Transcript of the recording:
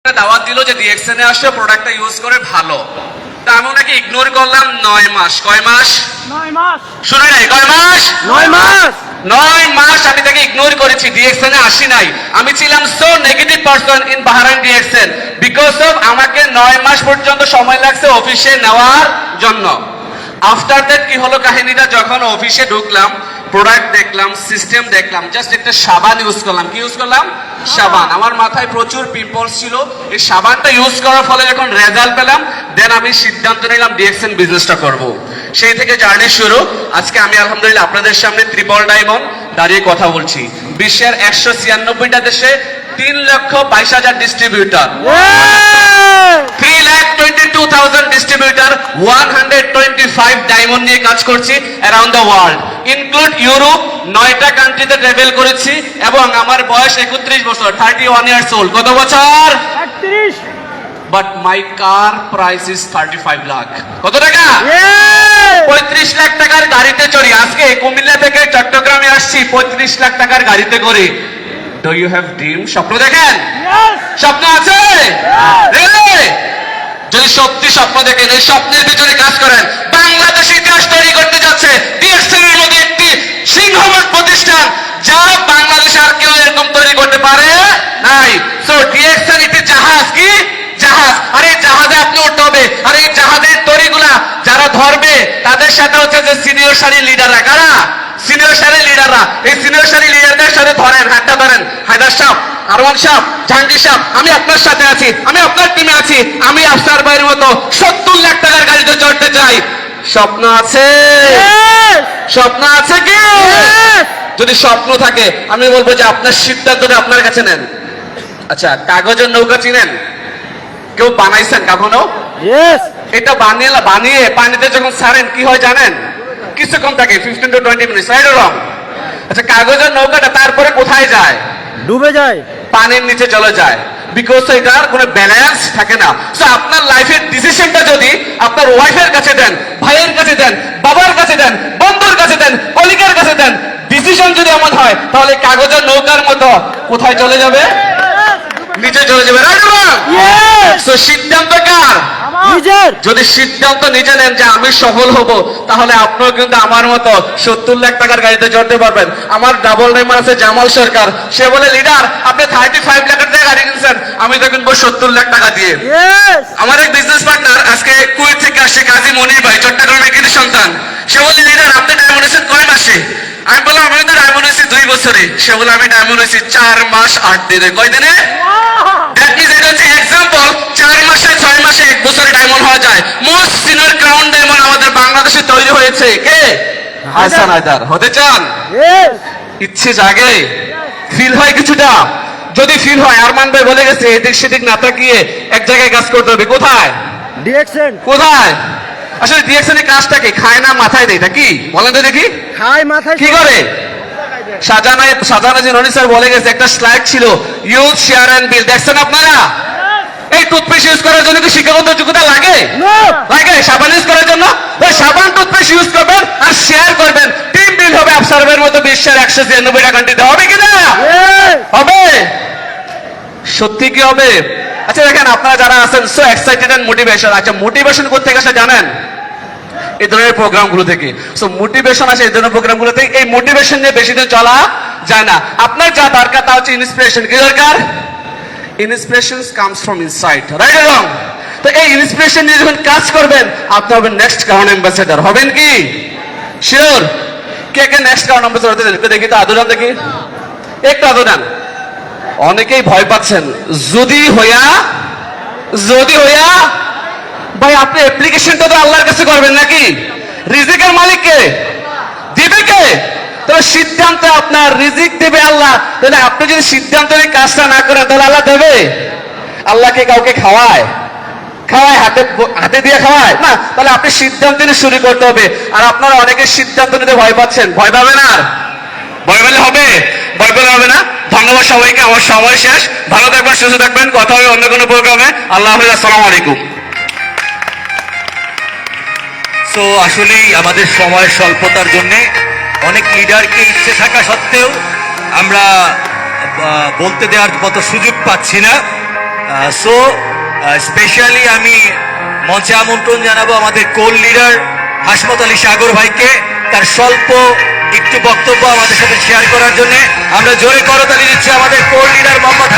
দাওয়াত দিল যে ডিএক্সএন এ আসো, প্রোডাক্টটা ইউজ করে ভালো। তা আমি ওনাকে ইগনোর করলাম 9 মাস। কয় মাস? 9 মাস। শুনে নাই, কয় মাস? 9 মাস। 9 মাস আমি তাকে ইগনোর করেছি, ডিএক্সএন এ আসি নাই। আমি ছিলাম so negative person in Bahrain DXN because of আমাকে 9 মাস পর্যন্ত সময় লাগছে অফিসে নেওয়ার জন্য। আফটার দ্যাট কি হলো কাহিনীটা, যখন অফিসে ঢুকলাম, প্রোডাক্ট দেখলাম, সিস্টেম দেখলাম, জাস্ট একটা সাবান ইউজ করলাম। কি ইউজ করলাম? সাবান। আমার মাথায় প্রচুর পিম্পলস ছিল। এই সাবানটা ইউজ করার ফলে যখন রেজাল্ট পেলাম, দেন আমি সিদ্ধান্ত নিলাম ডিএক্সএন বিজনেসটা করব। সেই থেকে জার্নি শুরু। আজকে আমি আলহামদুলিল্লাহ আপনাদের সামনে ট্রিপল ডায়মন্ড দাঁড়িয়ে কথা বলছি। বিশ্বের 196টা দেশে 3,22,000 ডিস্ট্রিবিউটর, 3,22,000 ডিস্ট্রিবিউটর, 125 ডায়মন্ড নিয়ে কাজ করছি around the world, include Europe. 9টা কান্ট্রিতে ট্রাভেল করেছি এবং আমার বয়স 31 বছর, 31 ইয়ার্স ওল্ড। কত বছর? 31। But my car price is 35 lakh. কত টাকা? 35 লাখ টাকার গাড়িতে চড়ি। আজকে কুমিল্লা থেকে চট্টগ্রামে আসছি 35 লাখ টাকার গাড়িতে করে। Do you have dream? স্বপ্ন দেখেন? স্বপ্ন আছে? যদি সত্যি স্বপ্ন দেখেন, এই স্বপ্নের পিছনে কাজ করেন, বাংলাদেশ ইতিহাস তৈরি করতে যাচ্ছে ডিএক্সএন এর মধ্যে একটি সিংহভাগ প্রতিষ্ঠান, যা বাংলাদেশে আর কেউ এরকম তৈরি করতে পারে নাই। সো ডিএক্সএন একটি জাহাজ। কি জাহাজ? আর এই জাহাজে আপনি উঠতে হবে। আর এই জাহাজের তৈরিগুলা যারা ধরবে, তাদের সাথে হচ্ছে যে সিনিয়র সারি লিডাররা। কারা? সিনিয়র সারি লিডাররা। এই সিনিয়র সারি লিডারদের সাথে ধরেন, হাতটা ধরেন। হায়দার সাহেব, আরমান সাহেব, জাহাঙ্গীর সাহেব, আমি আপনার সাথে আছি, আমি আপনার টিমে আছি। আমি আফসার ভাইয়ের মতো 70 লাখ টাকার গাড়িতে চড়তে চাই। স্বপ্ন আছে? স্বপ্ন আছে কি? যদি স্বপ্ন থাকে, আমি বলবো যে আপনার সিদ্ধান্তটা আপনার কাছে নেন। আচ্ছা, কাগজের নৌকা চিনেন? কেউ বানাইছেন কখনো? এটা বানিয়ে পানিতে যখন ছাড়েন কি হয় জানেন? কিছুক্ষণ থাকে, 15 to 20 minute, right or wrong? আচ্ছা, কাগজের নৌকাটা তারপরে কোথায় যায়? ডুবে যায়, পানির নিচে চলে যায়, বিকজ এটার কোনো ব্যালেন্স থাকে না। সো আপনার লাইফের ডিসিশনটা যদি আপনার ওয়াইফের কাছে দেন, ভাইয়ের কাছে দেন, বাবার কাছে দেন, বন্ধুর কাছে দেন, কলিগের কাছে দেন, ডিসিশন যদি এমন হয়, তাহলে কাগজের নৌকার মতো কোথায় চলে যাবে? নিচে চলে যাবে, রাইট অর রং? সো সিদ্ধান্ত কার? নিজের। যদি সিদ্ধান্ত নিজে নেন যে আমি সফল হব, তাহলে আপনিও কিন্তু আমার মতো 70 লাখ টাকার গাড়িতে চড়তে পারবেন। আমার ডাবল নেইমার আছে জামাল সরকার, সে বলে লিডার আপনি 35 লাখ টাকা গাড়ি কিনছেন, আমি তো কিনবো 70 লাখ টাকা দিয়ে। আমার এক বিজনেস পার্টনার আজকে কুয়েত থেকে আসছে, কাজী মনির ভাই, চট্টগ্রামের কৃতি সন্তান। সে বলে লিডার আপনি ডায়মন্ড হয়েছেন কয় মাসে? আমি বললাম আমি তো ডায়মন্ড হয়েছি 2 বছরে। সে বলে আমি ডায়মন্ড হয়েছি 4 মাস 8 দিনে। কয় দিনে? দ্যাট মিন্স এটা হচ্ছে এক্সাম্পল। 4 মাসে 6 মাসে 1 বছরে ডায়মন্ড হওয়া যায়। মোস্ট সিনিয়র ক্রাউন ডায়মন্ড আমাদের বাংলাদেশে তৈরি হয়েছে কে? হাসান হায়দার। হতে চান? ইচ্ছে জাগে, ফিল হয় কিছুটা? যদি ফিল হয়, আরমান ভাই বলে গেছে এদিক সেদিক না তাকিয়ে এক জায়গায় কাজ করতে হবে। কোথায়? ডিএক্সএন। কোথায়? আসলে ডিএক্সএন এর কাজটা কি? খায় না মাথায় দেয়, নাকি বলেন তো দেখি? খায় মাথায়। কি করে? সাজানা যে রনি স্যার বলে গেছে, একটা স্লাইড ছিল, ইউজ শেয়ার এন্ড বিল। দেখছেন আপনারা? এই টুথপেস্ট ইউজ করার জন্য কি শিক্ষাগত যোগ্যতা লাগে? লাগে। সাবান ইউজ করার জন্য ওই সাবান টুথপেস্ট ইউজ করবেন আর শেয়ার করবেন, টিম বিল হবে আফসারের মতো বিশ্বের 196টা কান্ট্রিতে। হবে কিনা? হবে। সত্যি কি হবে? আচ্ছা দেখেন, আপনারা যারা আছেন সো এক্সাইটেড এন্ড মোটিভেশন। আচ্ছা, মোটিভেশন কোথেকে আসে জানেন? এই ধরনের প্রোগ্রামগুলো থেকে। সো মোটিভেশন আসে এই ধরনের প্রোগ্রামগুলো থেকে। এই মোটিভেশন নিয়ে বেশি দিন চলা যায় না। আপনার যা দরকার তা হচ্ছে ইন্সপিরেশন। কি দরকার? Inspiration comes from inside, right or wrong? তো এই ইন্সপিরেশন নিয়ে যখন কাজ করবেন, আপনি হবেন নেক্সট ক্রাউন অ্যাম্বাসেডর। হবেন কি? শিওর? কে কে নেক্সট ক্রাউন অ্যাম্বাসেডর হতে চান? দেখি তো আদরান, দেখি একটু আদরান। অনেকেই ভয় পাচ্ছেন। যদি হইয়া ভাই, আপনি অ্যাপ্লিকেশনটা তো আল্লাহর কাছে করবেন নাকি? রিজিকের মালিক কে? দিবে কে? তাহলে সিদ্ধান্ত আপনার, রিজিক দেবে আল্লাহ। তাহলে আপনি যদি সিদ্ধান্ত নিয়ে কাজটা না করেন, তাহলে আল্লাহ দেবে? আল্লাহকে কাউকে খাওয়ায় হাতে দিয়ে খাওয়ায় না? তাহলে আপনি সিদ্ধান্ত নিয়ে শুরু করতে হবে। আর আপনারা অনেকে সিদ্ধান্ত নিতে ভয় পাচ্ছেন। ভয় পাবেন আর? ভয় পেলে হবে? ভয় পেলে হবে না। ধন্যবাদ সবাইকে, আমার সময় শেষ। ভালো থাকবেন, সুস্থ থাকবেন। কথা হবে অন্য কোনো প্রোগ্রামে। আল্লাহ হাফেজ, আসসালামু আলাইকুম। সো আসলেই আমাদের সময় স্বল্পতার জন্য অনেক লিডারকে ইচ্ছে থাকা সত্ত্বেও আমরা বলতে দেওয়ার মতো সুযোগ পাচ্ছি না। সো স্পেশালি আমি মঞ্চে আমন্ত্রণ জানাবো আমাদের কোল লিডার হাসমত আলী সাগর ভাইকে তার স্বল্প একটু বক্তব্য আমাদের সাথে শেয়ার করার জন্য। আমরা জোরে করতালি দিচ্ছি আমাদের কোল লিডার মোহাম্মদ